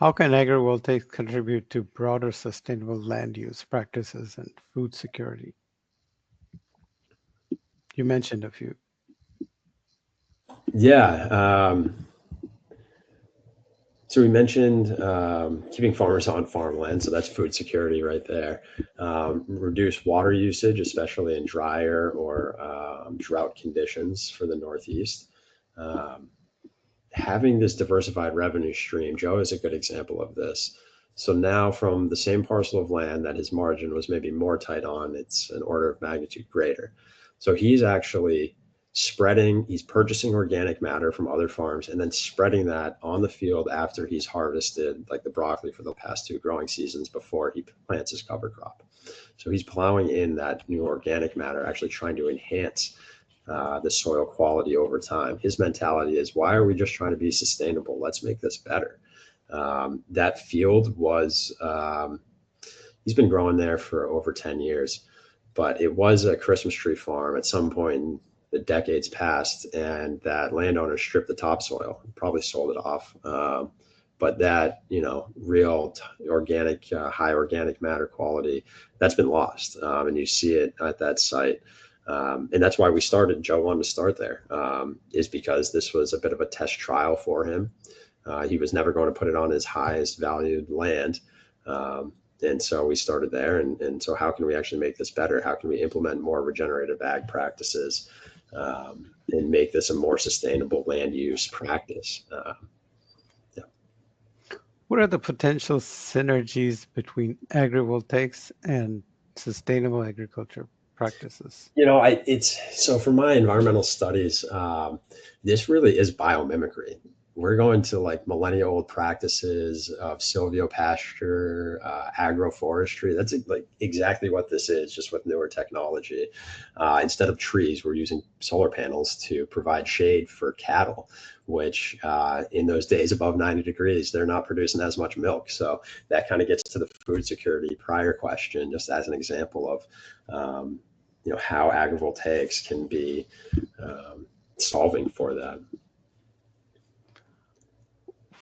How can agrivoltaics contribute to broader sustainable land use practices and food security? You mentioned a few. Yeah. So we mentioned keeping farmers on farmland, so that's food security right there. Reduce water usage, especially in drier or drought conditions for the Northeast. Um, Having this diversified revenue stream, Joe is a good example of this. So now from the same parcel of land that his margin was maybe more tight on, it's an order of magnitude greater. So he's actually he's purchasing organic matter from other farms and then spreading that on the field after he's harvested like the broccoli for the past two growing seasons before he plants his cover crop. So he's plowing in that new organic matter, actually trying to enhance the soil quality over time. His mentality is, why are we just trying to be sustainable? Let's make this better. That field was, he's been growing there for over 10 years, but it was a Christmas tree farm at some point in the decades past, and that landowner stripped the topsoil, probably sold it off. But that, real organic, high organic matter quality, that's been lost. And you see it at that site. And that's why we started. Joe wanted to start there, is because this was a bit of a test trial for him. He was never going to put it on his highest valued land. And so we started there. And so, how can we actually make this better? How can we implement more regenerative ag practices and make this a more sustainable land use practice? Yeah. What are the potential synergies between agrivoltaics and sustainable agriculture practices? It's so for my environmental studies, this really is biomimicry. We're going to like millennia old practices of silvopasture, agroforestry. That's like exactly what this is, just with newer technology. Instead of trees, we're using solar panels to provide shade for cattle, which in those days above 90 degrees, they're not producing as much milk. So that kind of gets to the food security prior question, just as an example of how agrivoltaics can be solving for that.